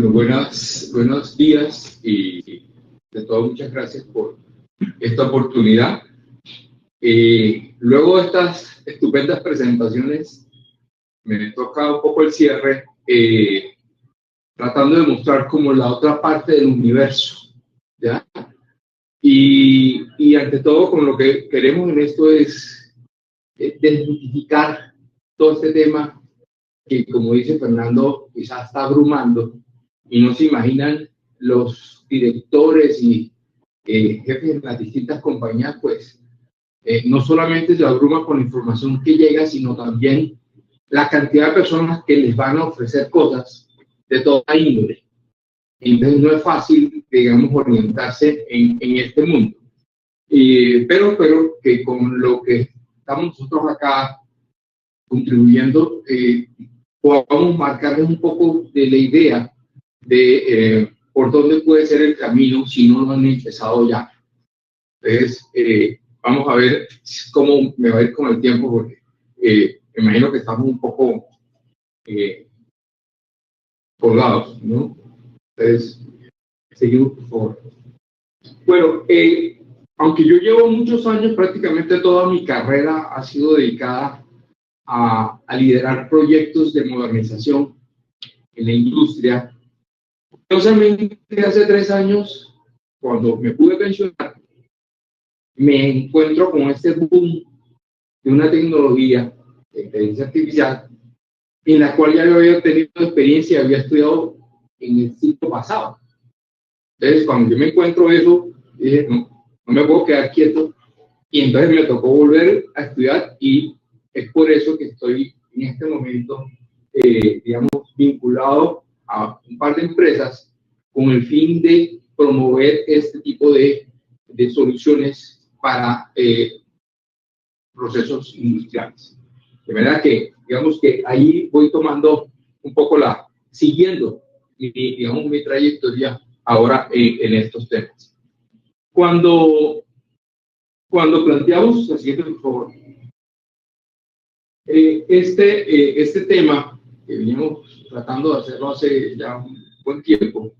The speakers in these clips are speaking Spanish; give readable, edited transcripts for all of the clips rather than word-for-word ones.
Buenos días y de todo muchas gracias por esta oportunidad. Luego de estas estupendas presentaciones, me toca un poco el cierre, tratando de mostrar como la otra parte del universo, ¿ya? Y ante todo, con lo que queremos en esto es desmitificar todo este tema que, como dice Fernando, quizás está abrumando y no se imaginan los directores y jefes de las distintas compañías, pues no solamente se abruma con la información que llega, sino también la cantidad de personas que les van a ofrecer cosas de toda índole. Entonces no es fácil, digamos, orientarse en este mundo. Pero que con lo que estamos nosotros acá contribuyendo, podamos marcarles un poco de la idea de por dónde puede ser el camino si no lo han empezado ya. Entonces, vamos a ver cómo me va a ir con el tiempo, porque me imagino que estamos un poco colgados, ¿no? Entonces, seguimos, por favor. Bueno, aunque yo llevo muchos años, prácticamente toda mi carrera ha sido dedicada a liderar proyectos de modernización en la industria. Curiosamente, hace 3 años, cuando me pude pensionar, me encuentro con este boom de una tecnología de inteligencia artificial en la cual ya yo había tenido experiencia, había estudiado en el siglo pasado. Entonces, cuando yo me encuentro eso, dije, no me puedo quedar quieto, y entonces me tocó volver a estudiar, y es por eso que estoy en este momento, digamos, vinculado a un par de empresas con el fin de promover este tipo de soluciones para procesos industriales. De manera que, digamos que ahí voy tomando un poco siguiendo, digamos, mi trayectoria ahora en estos temas. Cuando planteamos, la siguiente, por favor, este tema que veníamos tratando de hacerlo hace ya un buen tiempo,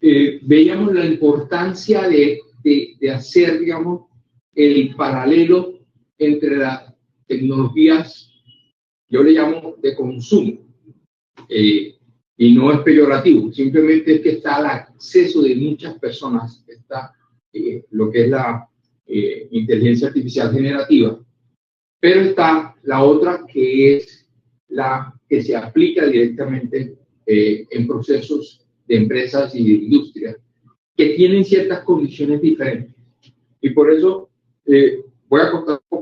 veíamos la importancia de hacer, digamos, el paralelo entre las tecnologías, yo le llamo de consumo, y no es peyorativo, simplemente es que está al acceso de muchas personas, está lo que es la inteligencia artificial generativa, pero está la otra que es la que se aplica directamente en procesos de empresas y de industria, que tienen ciertas condiciones diferentes. Y por eso voy a contar un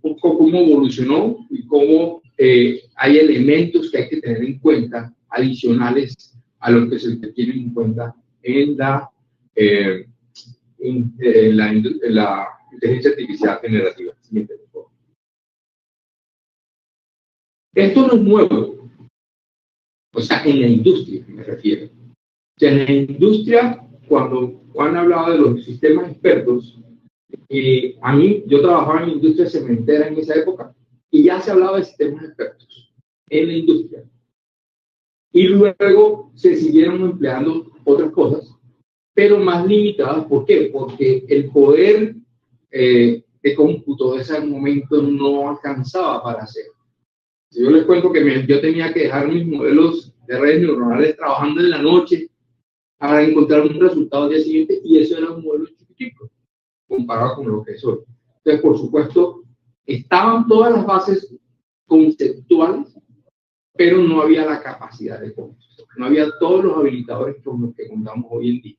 poco cómo evolucionó y cómo hay elementos que hay que tener en cuenta adicionales a los que se tienen en cuenta en la inteligencia artificial generativa. Esto no es nuevo, o sea, en la industria me refiero. O sea, en la industria, cuando han hablado de los sistemas expertos, a mí, yo trabajaba en la industria cementera en esa época, y ya se hablaba de sistemas expertos en la industria. Y luego se siguieron empleando otras cosas, pero más limitadas. ¿Por qué? Porque el poder de cómputo de ese momento no alcanzaba para hacerlo. Si yo les cuento que yo tenía que dejar mis modelos de redes neuronales trabajando en la noche para encontrar un resultado al día siguiente, y eso era un modelo chiquitico comparado con lo que es hoy. Entonces, por supuesto, estaban todas las bases conceptuales, pero no había la capacidad de cómputo. No había todos los habilitadores con los que contamos hoy en día.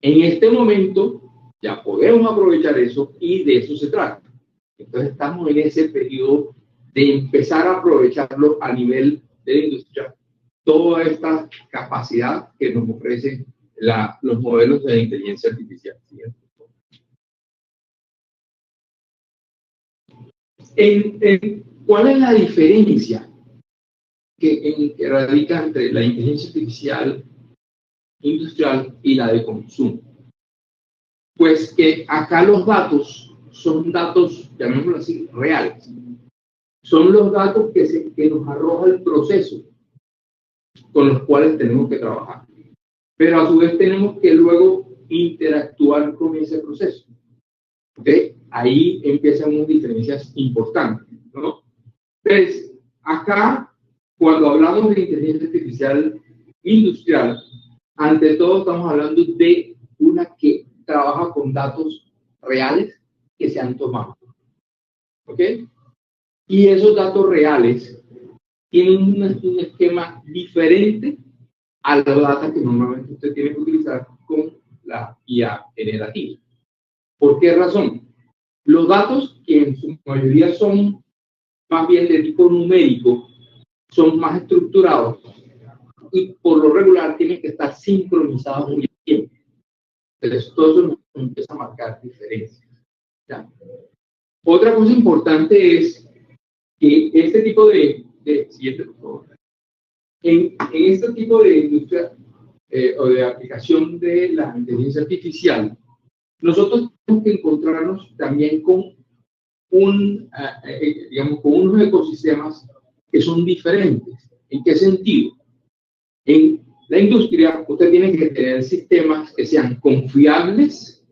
En este momento ya podemos aprovechar eso, y de eso se trata. Entonces estamos en ese periodo de empezar a aprovecharlo a nivel de la industria, toda esta capacidad que nos ofrecen los modelos de inteligencia artificial. ¿Cuál es la diferencia que radica entre la inteligencia artificial industrial y la de consumo? Pues que acá los datos son datos, llamémoslo así, reales. Son los datos que nos arroja el proceso. con los cuales tenemos que trabajar. Pero a su vez tenemos que luego interactuar con ese proceso. ¿Ok? Ahí empiezan unas diferencias importantes, ¿no? Entonces, acá, cuando hablamos de inteligencia artificial industrial, ante todo estamos hablando de una que trabaja con datos reales que se han tomado. ¿Ok? Y esos datos reales tienen un esquema diferente a los datos que normalmente usted tiene que utilizar con la IA generativa. ¿Por qué razón? Los datos, que en su mayoría son más bien de tipo numérico, son más estructurados y por lo regular tienen que estar sincronizados muy bien. Entonces, todo eso nos empieza a marcar diferencias. ¿Ya? Otra cosa importante es que este tipo siguiente, por favor. En este tipo de industria o de aplicación de la inteligencia artificial, nosotros tenemos que encontrarnos también con digamos, con unos ecosistemas que son diferentes. ¿En qué sentido? En la industria, usted tiene que tener sistemas que sean confiables,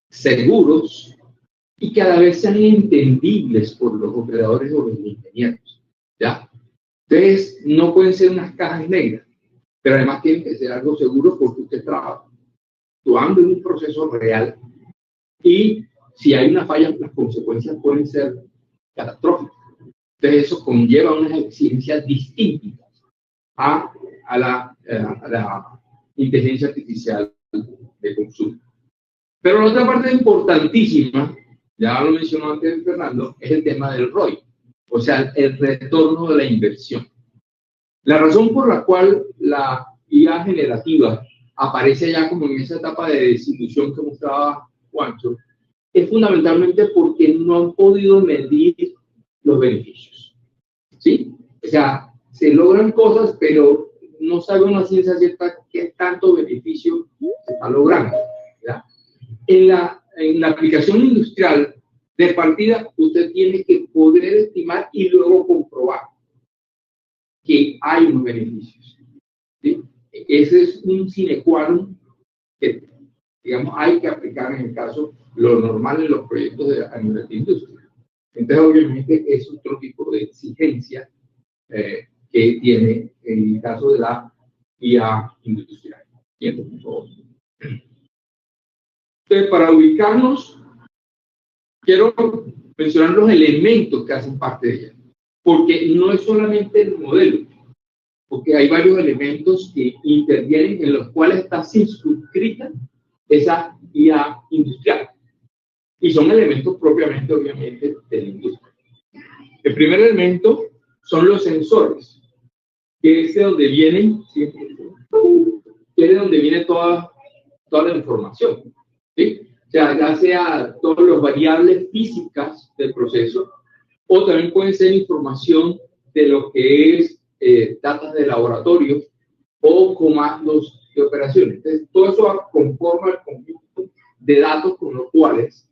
seguros y que a la vez sean entendibles por los operadores o los ingenieros. ¿Ya? Entonces, no pueden ser unas cajas negras, pero además tienen que ser algo seguro porque usted trabaja actuando en un proceso real y si hay una falla, las consecuencias pueden ser catastróficas. Entonces, eso conlleva unas exigencias distintas a la inteligencia artificial de consumo. Pero la otra parte importantísima, ya lo mencionó antes Fernando, es el tema del ROI, o sea, el retorno de la inversión. La razón por la cual la IA generativa aparece ya como en esa etapa de desilusión que mostraba Juancho, es fundamentalmente porque no han podido medir los beneficios. ¿Sí? O sea, se logran cosas, pero no sabe una ciencia cierta qué tanto beneficio se está logrando. ¿Ya? En la aplicación industrial, de partida, usted tiene que poder estimar y luego comprobar que hay unos beneficios. ¿Sí? Ese es un sine qua non que, digamos, hay que aplicar en el caso, lo normal en los proyectos a nivel de industria. Entonces, obviamente, es otro tipo de exigencia que tiene en el caso de la IA industrial. Bien, por favor. Entonces, para ubicarnos, quiero mencionar los elementos que hacen parte de ella, porque no es solamente el modelo, porque hay varios elementos que intervienen en los cuales está circunscrita esa IA industrial. Y son elementos propiamente, obviamente, de la industria. El primer elemento son los sensores, que es de donde vienen, ¿sí? Que es de donde viene toda la información. ¿Sí? O sea, ya sea todas las variables físicas del proceso, o también puede ser información de lo que es datos de laboratorio o comandos de operaciones. Entonces, todo eso conforma el conjunto de datos con los cuales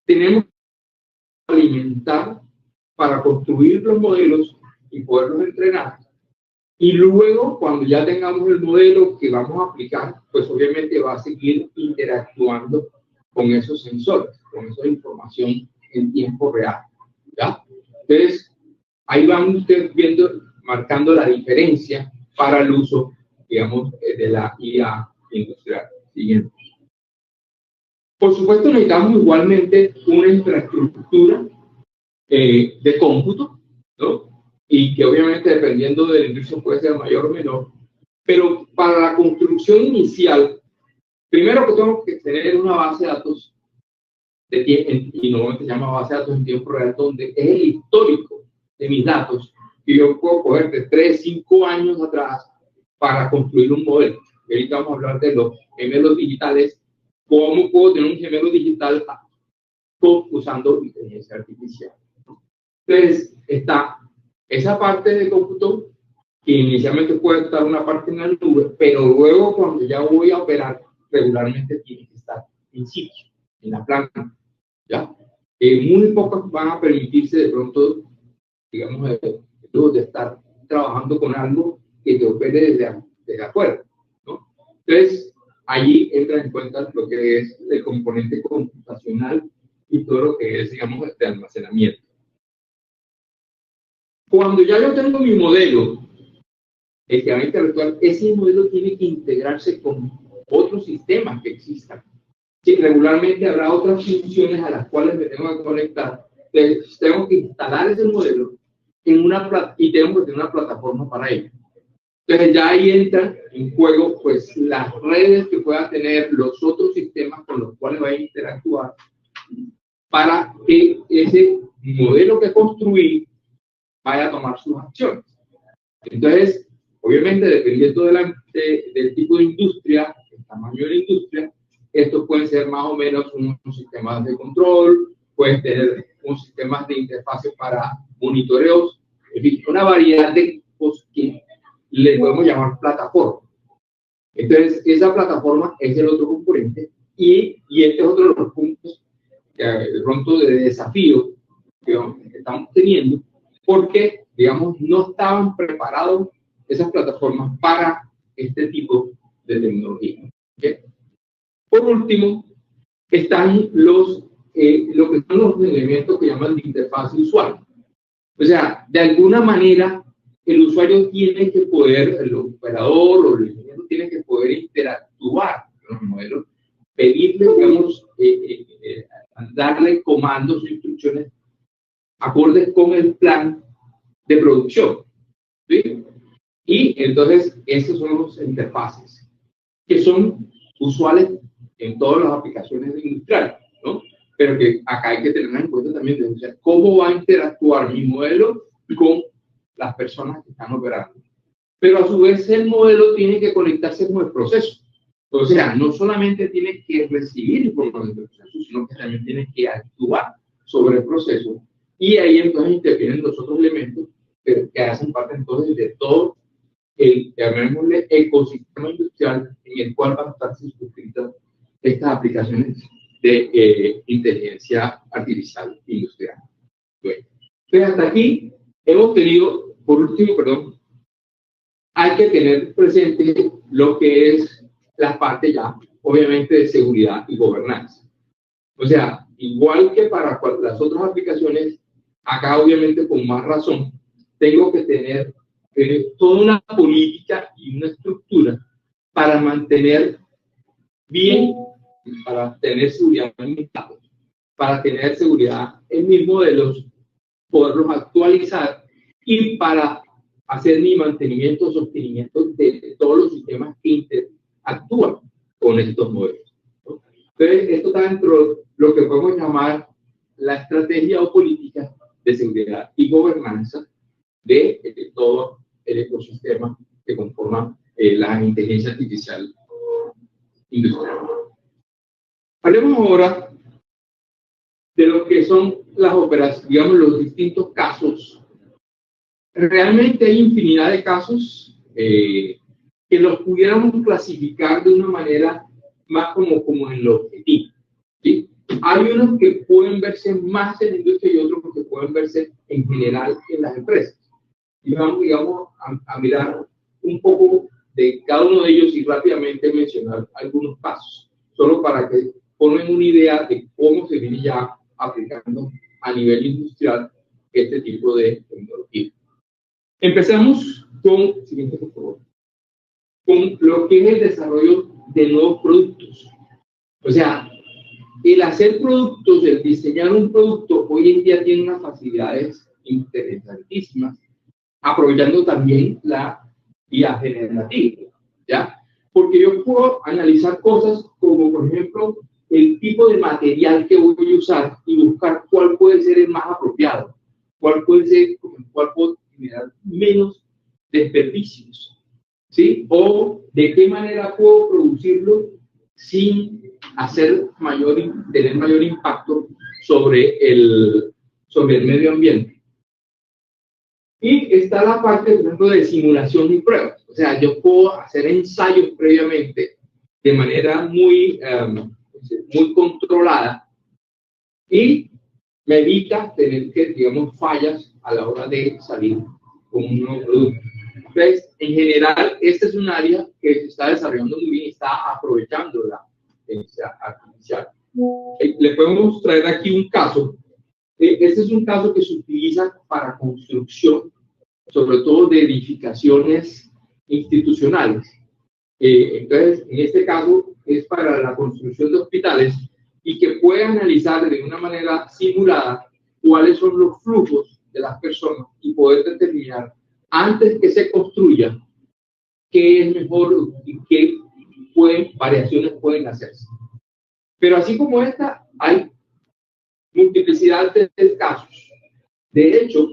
tenemos que alimentar para construir los modelos y poderlos entrenar. Y luego, cuando ya tengamos el modelo que vamos a aplicar, pues obviamente va a seguir interactuando con esos sensores, con esa información en tiempo real. ¿Ya? Entonces, ahí van ustedes viendo, marcando la diferencia para el uso, digamos, de la IA industrial. Siguiente. Por supuesto, necesitamos igualmente una infraestructura de cómputo, ¿no? Y que obviamente dependiendo de la industria puede ser mayor o menor, pero para la construcción inicial, primero que tengo que tener una base de datos, y normalmente se llama base de datos en tiempo real, donde es el histórico de mis datos, que yo puedo coger de 3, 5 años atrás para construir un modelo. Y ahorita vamos a hablar de los gemelos digitales, cómo puedo tener un gemelo digital usando inteligencia artificial. Entonces, está esa parte de cómputo que inicialmente puede estar una parte en la nube, pero luego cuando ya voy a operar, regularmente tiene que estar en sitio, en la planta. ¿Ya? Muy pocos van a permitirse de pronto, digamos, de estar trabajando con algo que te opere desde afuera, ¿no? Entonces, allí entra en cuenta lo que es el componente computacional y todo lo que es, digamos, de almacenamiento. Cuando ya yo tengo mi modelo, el que va a interactuar, ese modelo tiene que integrarse con otros sistemas que existan. Sí, regularmente habrá otras funciones a las cuales me tengo que conectar. Entonces, tengo que instalar ese modelo en y tengo que tener una plataforma para ello. Entonces ya ahí entran en juego pues las redes que puedan tener los otros sistemas con los cuales va a interactuar para que ese modelo que construí vaya a tomar sus acciones. Entonces, obviamente, dependiendo del tipo de industria, el tamaño de la industria, estos pueden ser más o menos unos sistemas de control, pueden tener unos sistemas de interfase para monitoreos, en fin, una variedad de cosas que le podemos llamar plataforma. Entonces, esa plataforma es el otro componente y este es otro de los puntos de pronto de desafío que estamos teniendo, porque, digamos, no estaban preparados esas plataformas para este tipo de tecnología. ¿Okay? Por último, están lo que son los elementos que llaman de interfaz usuario. O sea, de alguna manera, el usuario tiene que poder, el operador o el ingeniero tiene que poder interactuar con los modelos, pedirle, digamos, darle comandos o instrucciones acordes con el plan de producción. ¿Sí? Y entonces, estos son los interfaces, que son usuales en todas las aplicaciones industriales, ¿no? Pero que acá hay que tener en cuenta también de, o sea, cómo va a interactuar mi modelo con las personas que están operando. Pero a su vez el modelo tiene que conectarse con el proceso. O sea, no solamente tiene que recibir información del proceso, sino que también tiene que actuar sobre el proceso. Y ahí entonces intervienen los otros elementos que hacen parte entonces de todo el, llamémosle, ecosistema industrial en el cual van a estar circunscritas estas aplicaciones de inteligencia artificial industrial. Bueno, entonces hasta aquí hemos tenido, por último, perdón, hay que tener presente lo que es la parte ya, obviamente, de seguridad y gobernanza. O sea, igual que para las otras aplicaciones, acá obviamente con más razón, tengo que tener toda una política y una estructura para mantener bien, para tener seguridad en mis datos, para tener seguridad en mis modelos, poderlos actualizar y para hacer mi mantenimiento, sostenimiento de todos los sistemas que interactúan con estos modelos, ¿no? Entonces, esto está dentro de lo que podemos llamar la estrategia o política de seguridad y gobernanza de todo el ecosistema que conforma la inteligencia artificial industrial. Hablemos ahora de lo que son las operaciones, digamos, los distintos casos. Realmente hay infinidad de casos que los pudiéramos clasificar de una manera más como en lo objetivo, ¿sí? Hay unos que pueden verse más en la industria y otros que pueden verse en general en las empresas. Y vamos, digamos, a mirar un poco de cada uno de ellos y rápidamente mencionar algunos casos, solo para que formen una idea de cómo se viene ya aplicando a nivel industrial este tipo de tecnología. Empezamos con, siguiente por favor, con lo que es el desarrollo de nuevos productos. O sea, el hacer productos, el diseñar un producto, hoy en día tiene unas facilidades interesantísimas, aprovechando también la IA generativa, ¿ya? Porque yo puedo analizar cosas como, por ejemplo, el tipo de material que voy a usar y buscar cuál puede ser el más apropiado, cuál puede ser, cuál puede generar menos desperdicios, ¿sí? O de qué manera puedo producirlo sin tener mayor impacto sobre el medio ambiente. Y está la parte, por ejemplo, de simulación y pruebas. O sea, yo puedo hacer ensayos previamente de manera muy controlada y me evita tener que, digamos, fallas a la hora de salir con un nuevo producto. Entonces, en general, este es un área que se está desarrollando muy bien y está aprovechando la inteligencia artificial. Le podemos traer aquí un caso. Este es un caso que se utiliza para construcción, sobre todo de edificaciones institucionales. Entonces, en este caso, es para la construcción de hospitales y que puede analizar de una manera simulada cuáles son los flujos de las personas y poder determinar antes que se construya qué es mejor y qué variaciones pueden hacerse. Pero así como esta, hay multiplicidad de casos. De hecho,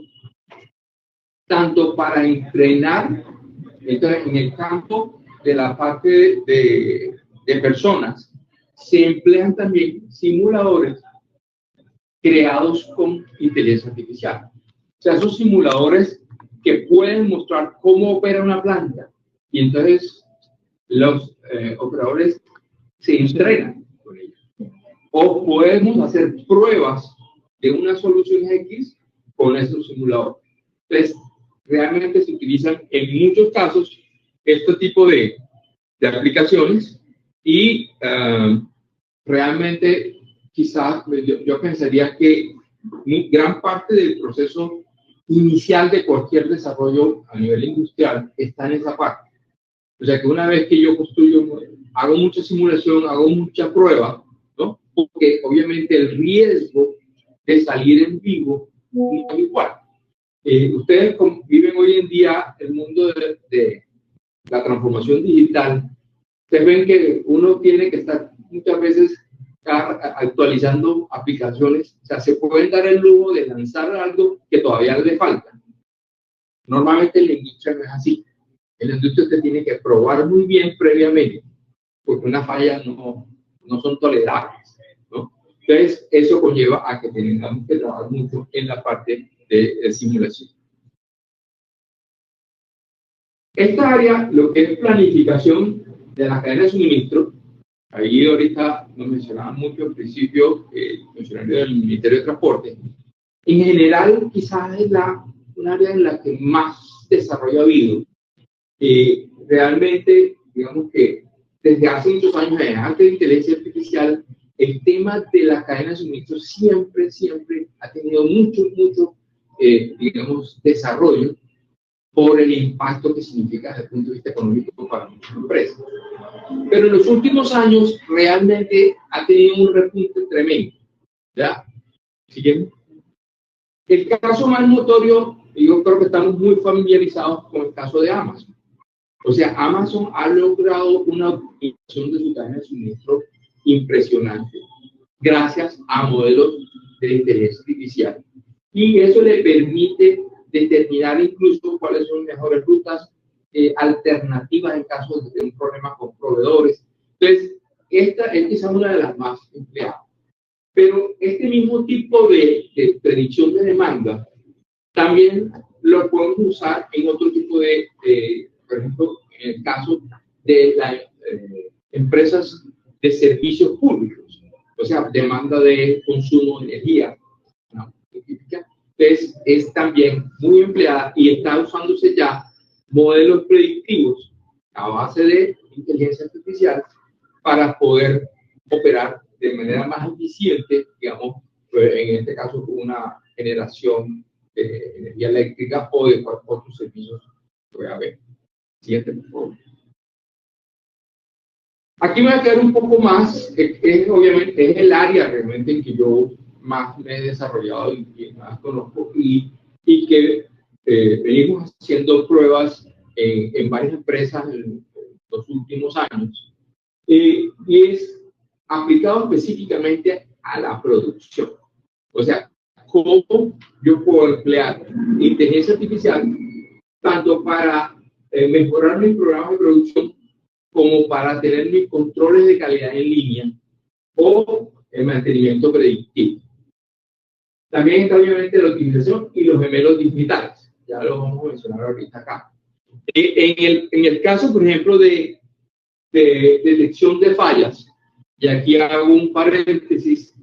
tanto para entrenar, entonces en el campo de la parte de personas, se emplean también simuladores creados con inteligencia artificial. O sea, esos simuladores que pueden mostrar cómo opera una planta y entonces los operadores se entrenan con ellos. O podemos hacer pruebas de una solución X con esos simuladores. Entonces, realmente se utilizan en muchos casos este tipo de aplicaciones y realmente quizás yo pensaría que gran parte del proceso inicial de cualquier desarrollo a nivel industrial está en esa parte. O sea que una vez que yo construyo, hago mucha simulación, hago mucha prueba, ¿no? Porque obviamente el riesgo de salir en vivo no es igual. Ustedes viven hoy en día el mundo de la transformación digital. Ustedes ven que uno tiene que estar muchas veces actualizando aplicaciones. O sea, se pueden dar el lujo de lanzar algo que todavía le falta. Normalmente en la industria no es así. En la industria usted tiene que probar muy bien previamente, porque unas fallas no son tolerables, ¿no? Entonces, eso conlleva a que tengamos que trabajar mucho en la parte de simulación. Esta área, lo que es planificación de la cadena de suministro, ahí ahorita nos mencionaban mucho al principio el funcionario del Ministerio de Transporte. En general, quizás es un área en la que más desarrollo ha habido. Realmente, digamos que desde hace muchos años, antes de inteligencia artificial, el tema de la cadena de suministro siempre ha tenido mucho, digamos, desarrollo por el impacto que significa desde el punto de vista económico para muchas empresas. Pero en los últimos años realmente ha tenido un repunte tremendo. ¿Ya? ¿Siguiendo? El caso más notorio, yo creo que estamos muy familiarizados con el caso de Amazon. O sea, Amazon ha logrado una optimización de su cadena de suministro impresionante gracias a modelos de inteligencia artificial. Y eso le permite determinar incluso cuáles son mejores rutas alternativas en caso de un problema con proveedores. Entonces, esta es quizá una de las más empleadas. Pero este mismo tipo de predicción de demanda también lo podemos usar en otro tipo por ejemplo, en el caso de las empresas de servicios públicos, o sea, demanda de consumo de energía, ¿no? Entonces, es también muy empleada y está usándose ya modelos predictivos a base de inteligencia artificial para poder operar de manera más eficiente, digamos, en este caso, una generación de energía eléctrica o de otros servicios que voy a ver. Siguiente, por favor. Aquí me voy a quedar un poco más, obviamente es el área realmente en que yo más me he desarrollado y más conozco y que venimos haciendo pruebas en varias empresas en los últimos años y es aplicado específicamente a la producción. O sea, cómo yo puedo emplear inteligencia artificial tanto para mejorar mis programas de producción como para tener mis controles de calidad en línea o el mantenimiento predictivo. También está obviamente la optimización y los gemelos digitales. Ya lo vamos a mencionar ahorita acá. En el caso, por ejemplo, de detección de fallas, y aquí hago un paréntesis,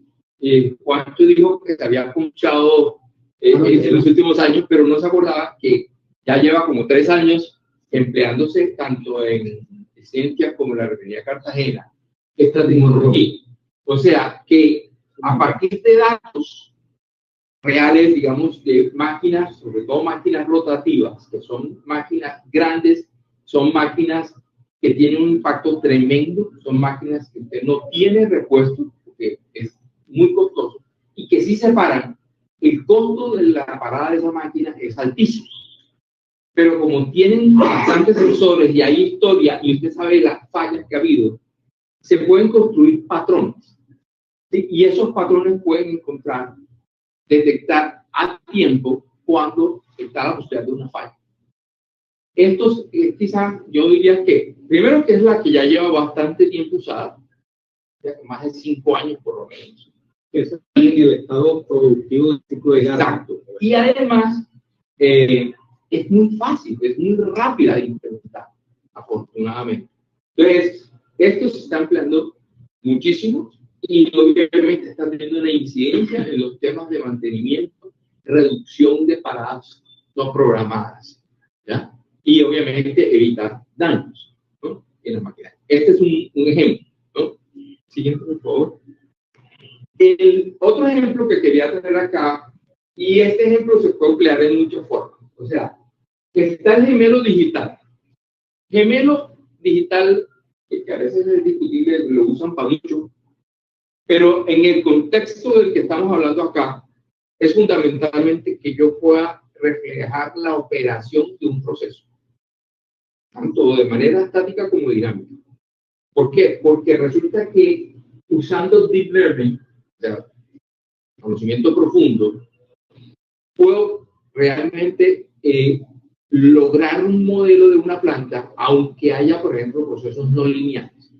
Juancho dijo que se había escuchado en los últimos años, pero no se acordaba que ya lleva como 3 años empleándose tanto en Ciencia como en la refinería de Cartagena esta tecnología. O sea, que a partir de datos reales, digamos, de máquinas, sobre todo máquinas rotativas, que son máquinas grandes, son máquinas que tienen un impacto tremendo, son máquinas que usted no tiene repuesto, porque es muy costoso, y que si se paran, el costo de la parada de esa máquina es altísimo. Pero como tienen bastantes sensores y hay historia, y usted sabe las fallas que ha habido, se pueden construir patrones. ¿Sí? Y esos patrones pueden detectar a tiempo cuando está la posibilidad de una falla. Estos, quizás yo diría que, primero que es la que ya lleva bastante tiempo usada, más de 5 años por lo menos. Eso es en el estado productivo del ciclo de gas. Exacto. Y además, es muy fácil, es muy rápida de implementar, afortunadamente. Entonces, esto se está empleando muchísimo y obviamente está teniendo una incidencia en los temas de mantenimiento, reducción de paradas no programadas, ¿ya? Y obviamente evitar daños, ¿no?, en la máquina. Este es un ejemplo, ¿no? Siguiente, por favor. El otro ejemplo que quería tener acá, y este ejemplo se puede emplear en muchas formas, o sea, está el gemelo digital. Gemelo digital, que a veces es discutible, lo usan para mucho, pero en el contexto del que estamos hablando acá, es fundamentalmente que yo pueda reflejar la operación de un proceso, tanto de manera estática como dinámica. ¿Por qué? Porque resulta que usando Deep Learning, o sea, conocimiento profundo, puedo realmente lograr un modelo de una planta, aunque haya, por ejemplo, procesos no lineales.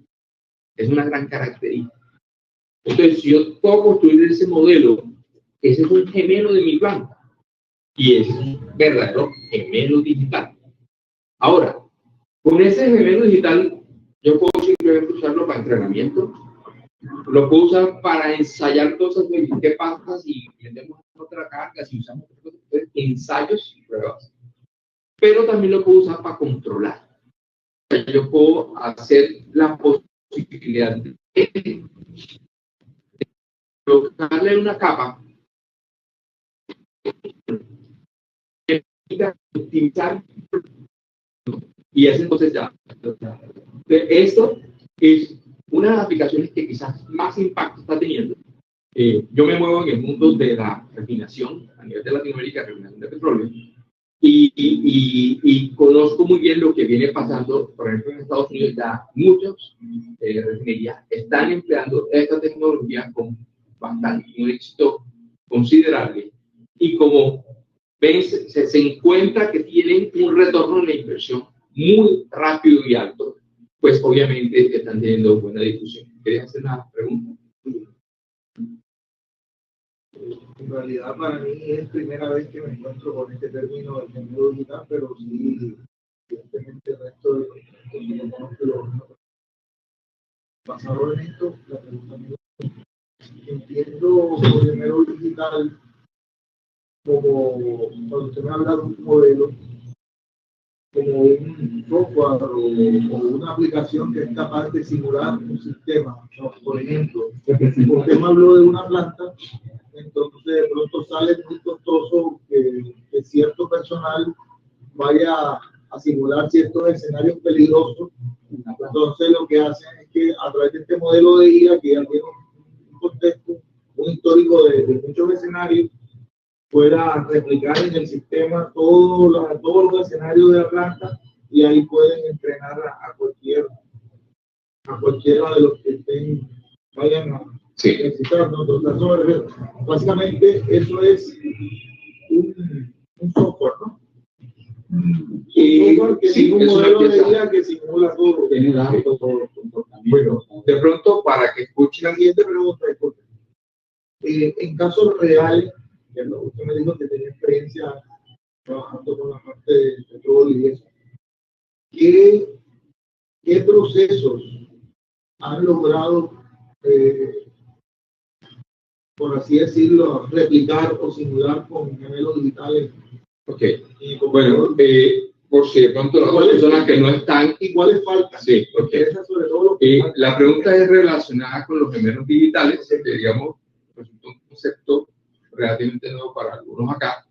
Es una gran característica. Entonces, si yo puedo construir ese modelo, ese es un gemelo de mi planta. Y es un verdadero gemelo digital. Ahora, con ese gemelo digital, yo puedo simplemente usarlo para entrenamiento, lo puedo usar para ensayar cosas. ¿Qué pasa si metemos otra carga, si usamos ensayos y pruebas? Pero también lo puedo usar para controlar. Yo puedo hacer la posibilidad de colocarle una capa que optimizar, y es entonces ya. Esto es una de las aplicaciones que quizás más impacto está teniendo. Yo me muevo en el mundo de la refinación a nivel de Latinoamérica, refinación de petróleo, y conozco muy bien lo que viene pasando, por ejemplo, en Estados Unidos. Ya muchos refinerías están empleando esta tecnología con un éxito considerable, y como ven, se encuentra que tienen un retorno de la inversión muy rápido y alto, pues obviamente están teniendo buena difusión. ¿Querías hacer una pregunta? En realidad, para mí es primera vez que me encuentro con este término del gemelo digital, pero sí, evidentemente el resto de los conozco. Basado en esto, la pregunta mía, entiendo el gemelo digital como, cuando usted me habla de un modelo, como un software o una aplicación que es capaz de simular un sistema, ¿no? Por ejemplo, usted me habló de una planta, entonces de pronto sale muy costoso que cierto personal vaya a simular ciertos escenarios peligrosos. Entonces lo que hacen es que a través de este modelo de IA, que ya tiene un contexto, un histórico de muchos escenarios, pueda replicar en el sistema todos los escenarios de la planta, y ahí pueden entrenar a cualquiera de los que vayan a necesitar nosotros. Básicamente eso es un software, ¿no? Que sí, un modelo de IA que simula todo. Bueno, de pronto, para que escuchen la siguiente pregunta, en casos reales, usted me dijo que tenía experiencia trabajando con la parte de petróleo y eso. ¿Qué procesos han logrado, por así decirlo, replicar o simular con gemelos digitales Ok. Bueno, por si de pronto las personas que no están... ¿Y cuáles faltan? Sí, ok. Sobre todo lo que la pregunta es relacionada con los gemelos digitales, que digamos, resulta un concepto relativamente nuevo para algunos acá,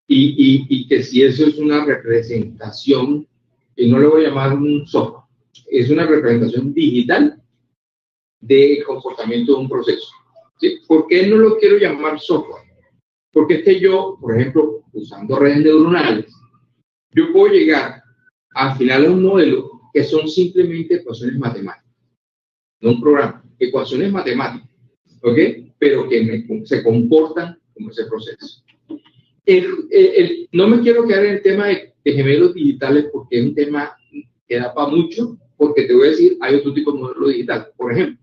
y que si eso es una representación, y no le voy a llamar un software, es una representación digital del comportamiento de un proceso. ¿Sí? ¿Por qué no lo quiero llamar software? Porque es que yo, por ejemplo, usando redes neuronales, yo puedo llegar al final a un modelo que son simplemente ecuaciones matemáticas, no un programa, ecuaciones matemáticas, ¿ok? Pero que se comportan como ese proceso. No me quiero quedar en el tema de gemelos digitales porque es un tema que da para mucho, porque te voy a decir, hay otro tipo de modelo digital. Por ejemplo,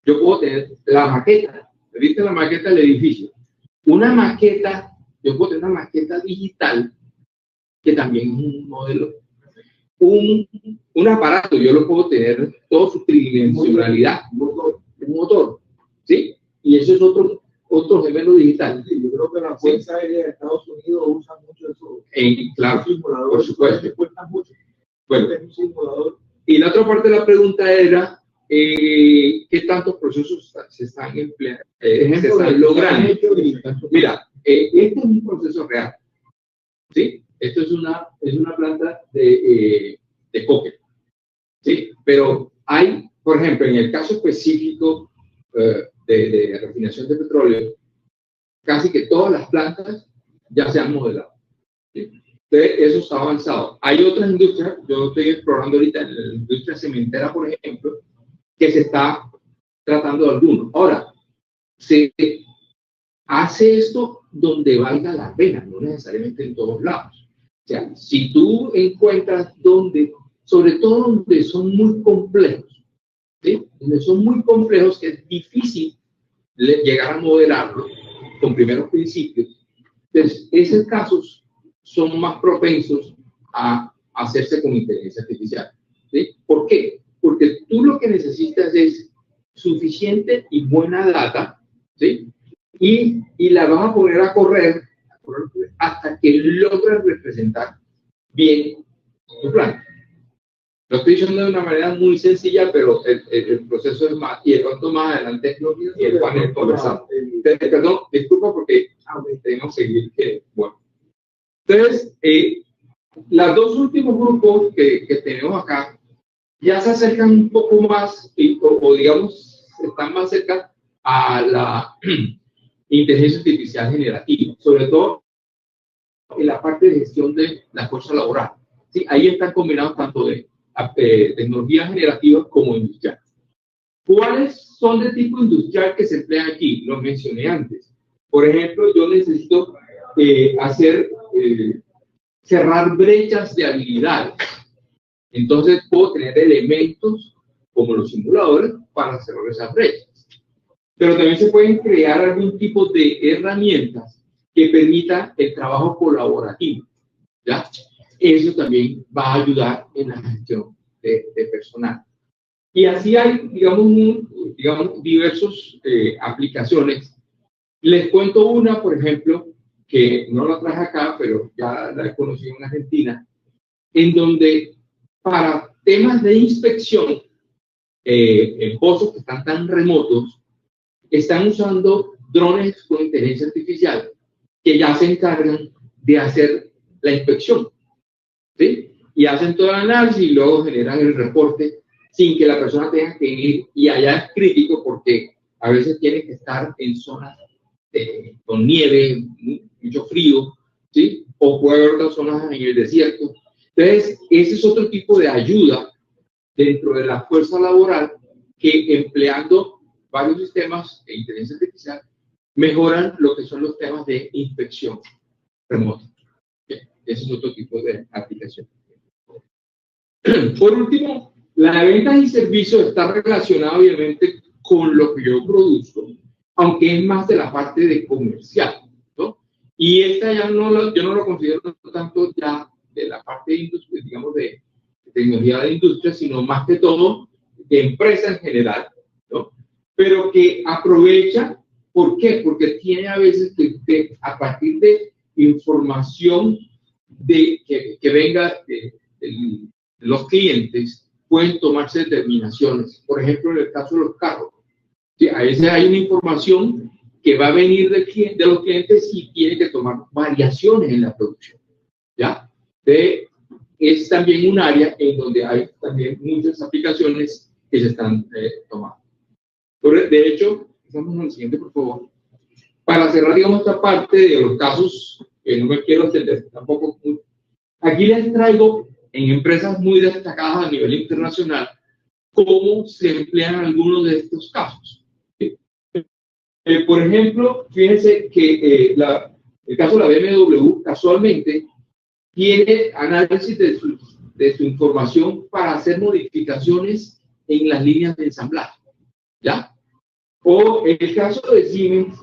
yo puedo tener la maqueta, ¿viste la maqueta del edificio? Una maqueta, yo puedo tener una maqueta digital que también es un modelo. Un aparato, yo lo puedo tener toda su tridimensionalidad, un motor, ¿sí? Y eso es otro gemelo digital. Sí, yo creo que la Fuerza Aérea de Estados Unidos usa mucho eso. Claro, por supuesto. Cuestan mucho. Bueno, es un simulador. Y la otra parte de la pregunta era, ¿qué tantos procesos se están logrando? Mira, este es un proceso real, ¿sí? Esto es una planta de coque, ¿sí? Pero hay, por ejemplo, en el caso específico de refinación de petróleo, casi que todas las plantas ya se han modelado, ¿sí? Entonces, eso está avanzado. Hay otras industrias, yo estoy explorando ahorita en la industria cementera, por ejemplo, que se está tratando de algunos. Ahora, se hace esto donde valga la pena, no necesariamente en todos lados. O sea, si tú encuentras donde, sobre todo donde son muy complejos, ¿sí? Donde son muy complejos, que es difícil llegar a modelarlo con primeros principios, entonces, esos casos son más propensos a hacerse con inteligencia artificial. ¿Sí? ¿Por qué? Porque tú lo que necesitas es suficiente y buena data, ¿sí? Y la vas a poner a correr hasta que logres representar bien tu plan. Lo estoy diciendo de una manera muy sencilla, pero el proceso es más, y de pronto más adelante y el panel conversamos. Perdón, disculpa porque tenemos que seguir. Bueno. Entonces, los dos últimos grupos que tenemos acá ya se acercan un poco más, o digamos, están más cerca a la inteligencia artificial generativa, sobre todo en la parte de gestión de la fuerza laboral. ¿Sí? Ahí están combinados tanto de tecnologías generativas como industriales. ¿Cuáles son de tipo industrial que se emplean aquí? Los mencioné antes. Por ejemplo, yo necesito cerrar brechas de habilidades. Entonces puedo tener elementos como los simuladores para cerrar esas brechas. Pero también se pueden crear algún tipo de herramientas que permitan el trabajo colaborativo, ¿ya? Eso también va a ayudar en la gestión de personal. Y así hay, digamos diversas aplicaciones. Les cuento una, por ejemplo, que no la traje acá, pero ya la he conocido en Argentina, en donde para temas de inspección en pozos que están tan remotos, están usando drones con inteligencia artificial que ya se encargan de hacer la inspección, ¿sí? Y hacen todo el análisis y luego generan el reporte sin que la persona tenga que ir, y allá es crítico porque a veces tiene que estar en zonas con nieve, mucho frío, ¿sí? O puede haber otras zonas en el desierto. Entonces, ese es otro tipo de ayuda dentro de la fuerza laboral que, empleando varios sistemas de inteligencia artificial, mejoran lo que son los temas de inspección remota. Ese es otro tipo de aplicación. Por último, la de ventas y servicios está relacionada obviamente con lo que yo produzco, aunque es más de la parte de comercial, ¿no? Y esta ya yo no lo considero tanto ya de la parte de industria, digamos, de tecnología de industria, sino más que todo de empresa en general, ¿no? Pero que aprovecha, ¿por qué? Porque tiene a veces que a partir de información que venga de los clientes, pueden tomarse determinaciones. Por ejemplo, en el caso de los carros, ¿sí? A veces hay una información que va a venir de los clientes y tiene que tomar variaciones en la producción, ¿ya? Es también un área en donde hay también muchas aplicaciones que se están tomando. De hecho, estamos en el siguiente, por favor. Para cerrar, digamos, esta parte de los casos, no me quiero extender tampoco. Aquí les traigo en empresas muy destacadas a nivel internacional cómo se emplean algunos de estos casos. Por ejemplo, fíjense que el caso de la BMW casualmente tiene análisis de su información para hacer modificaciones en las líneas de ensamblaje, ¿ya? O en el caso de Siemens,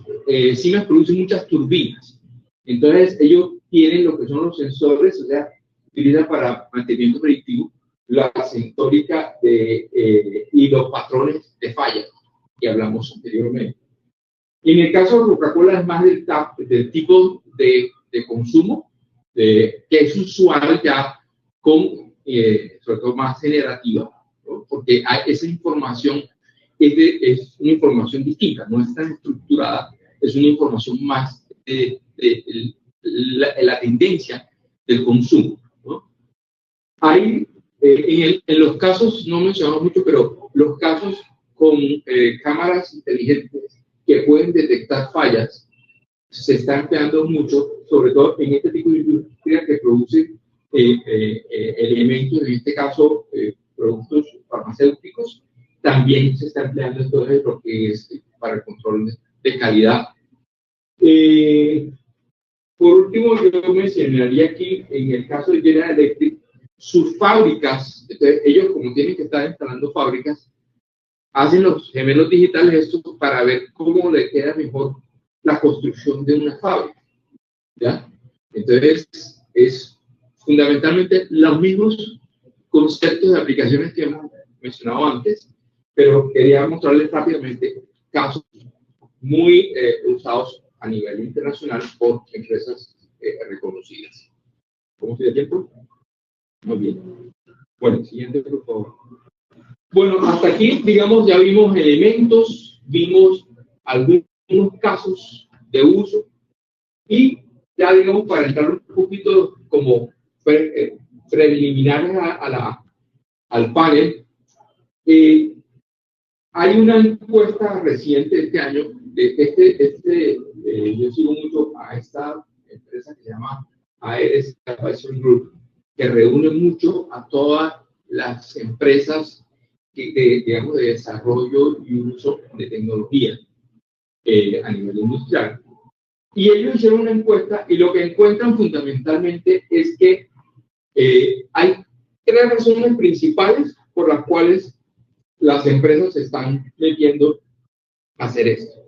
Siemens produce muchas turbinas. Entonces, ellos tienen lo que son los sensores, o sea, utilizan para mantenimiento predictivo la sensórica y los patrones de falla que hablamos anteriormente. En el caso de Coca-Cola es más del tipo de consumo, que es usual ya con, sobre todo más generativa, ¿no? Porque esa información es una información distinta, no es tan estructurada, es una información más de la tendencia del consumo, ¿no? Hay, en los casos, no mencionamos mucho, pero los casos con cámaras inteligentes que pueden detectar fallas se están empleando mucho, sobre todo en este tipo de industria que produce elementos, en este caso productos farmacéuticos. También se está empleando entonces lo que es para el control de calidad. Por último, yo mencionaría aquí, en el caso de General Electric, sus fábricas, entonces ellos como tienen que estar instalando fábricas, hacen los gemelos digitales esto para ver cómo le queda mejor la construcción de una fábrica, ¿ya? Entonces, es fundamentalmente los mismos conceptos de aplicaciones que hemos mencionado antes, pero quería mostrarles rápidamente casos muy usados a nivel internacional por empresas reconocidas. ¿Cómo sigue el tiempo? Muy bien. Bueno, siguiente, por favor. Bueno, hasta aquí, digamos, ya vimos elementos, vimos algunos casos de uso y ya, digamos, para entrar un poquito como preliminares al panel, hay una encuesta reciente de este año, yo sigo mucho a esta empresa que se llama ARS Advisory Group, que reúne mucho a todas las empresas digamos, de desarrollo y uso de tecnología a nivel industrial. Y ellos hicieron una encuesta y lo que encuentran fundamentalmente es que hay tres razones principales por las cuales las empresas se están metiendo a hacer esto.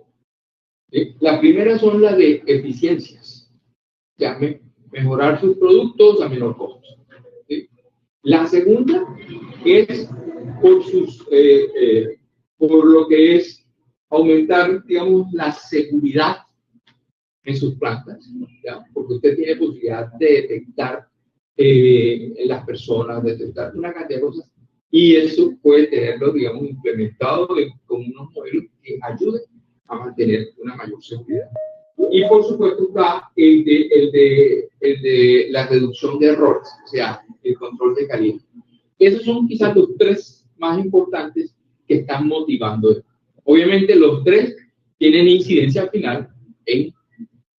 La primera son las de eficiencias, ya mejorar sus productos a menor costo. La segunda es por lo que es aumentar, digamos, la seguridad en sus plantas, ¿ya? Porque usted tiene posibilidad de detectar en las personas, detectar una cantidad de cosas, y eso puede tenerlo, digamos, implementado con unos modelos que ayuden a mantener una mayor seguridad. Y por supuesto está el de la reducción de errores, o sea, el control de calidad. Esos son quizás los tres más importantes que están motivando. Obviamente los tres tienen incidencia final en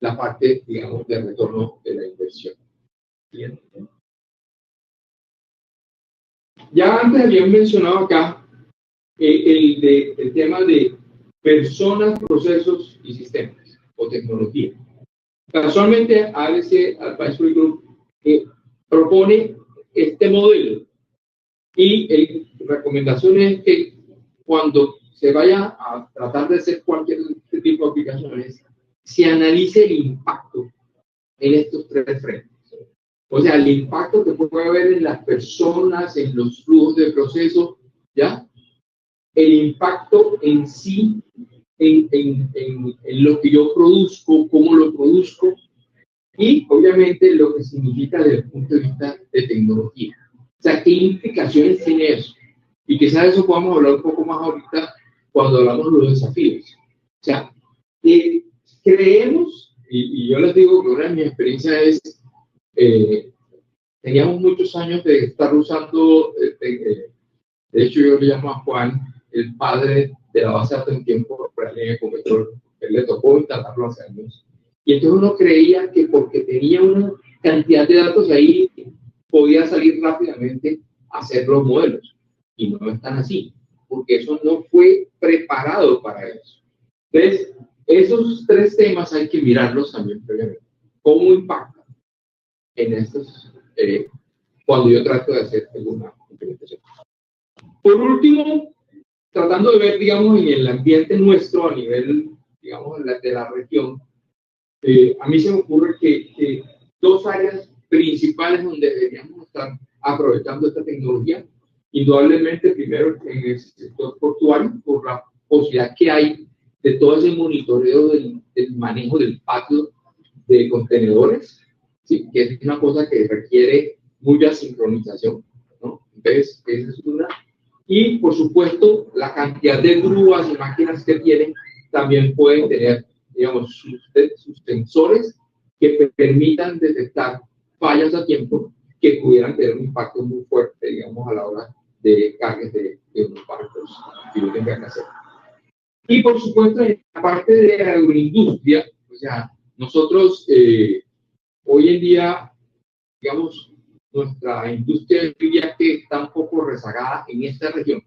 la parte, digamos, de retorno de la inversión. Bien. Ya antes habían mencionado acá el tema de personas, procesos y sistemas o tecnología. Casualmente, ARS Advisory Group propone este modelo y la recomendación es que cuando se vaya a tratar de hacer cualquier tipo de aplicaciones, se analice el impacto en estos tres frentes. O sea, el impacto que puede haber en las personas, en los flujos de proceso, ¿ya? El impacto en sí, en lo que yo produzco, cómo lo produzco, y obviamente lo que significa desde el punto de vista de tecnología. O sea, ¿qué implicaciones tiene eso? Y quizás de eso podamos hablar un poco más ahorita cuando hablamos de los desafíos. O sea, creemos, y yo les digo que una de mis experiencias es, teníamos muchos años de estar usando, de hecho yo le llamo a Juan el padre de la base de datos en tiempo real en Ecopetrol. Él le tocó instalarlo hace años. Y entonces uno creía que porque tenía una cantidad de datos ahí, podía salir rápidamente a hacer los modelos. Y no es tan así, porque eso no fue preparado para eso. Entonces, esos tres temas hay que mirarlos también previamente. ¿Cómo impactan en estos, cuando yo trato de hacer alguna implementación? Por último, tratando de ver, digamos, en el ambiente nuestro a nivel, digamos, de la región, a mí se me ocurre que dos áreas principales donde deberíamos estar aprovechando esta tecnología, indudablemente primero en el sector portuario, por la posibilidad que hay de todo ese monitoreo del manejo del patio de contenedores, ¿sí? Que es una cosa que requiere mucha sincronización, ¿no? Entonces, esa es una. Y, por supuesto, la cantidad de grúas y máquinas que tienen también pueden tener, digamos, sus sensores que permitan detectar fallas a tiempo que pudieran tener un impacto muy fuerte, digamos, a la hora de cargas de unos barcos que lo tengan que hacer. Y, por supuesto, en la parte de agroindustria, o sea, nosotros hoy en día, digamos, nuestra industria diría que está un poco rezagada en esta región,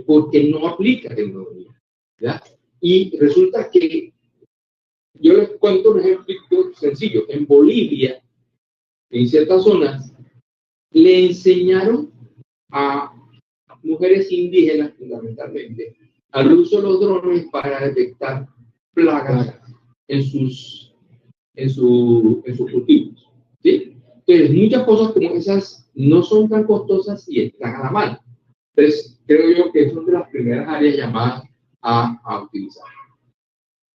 porque no aplica tecnología, ¿verdad? Y resulta que, yo les cuento un ejemplo sencillo, en Bolivia, en ciertas zonas, le enseñaron a mujeres indígenas, fundamentalmente, al uso de los drones para detectar plagas en sus cultivos, ¿sí? Entonces, muchas cosas como esas no son tan costosas y están a la mano. Entonces, creo yo que son de las primeras áreas llamadas a utilizar.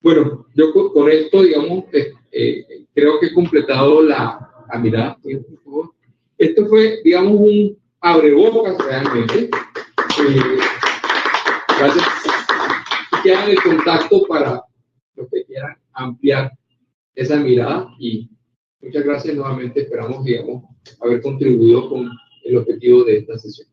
Bueno, yo con esto, digamos, creo que he completado la mirada. Esto fue, digamos, un abrebocas realmente. Gracias. Quedan el contacto para los que quieran ampliar esa mirada y muchas gracias nuevamente. Esperamos, digamos, haber contribuido con el objetivo de esta sesión.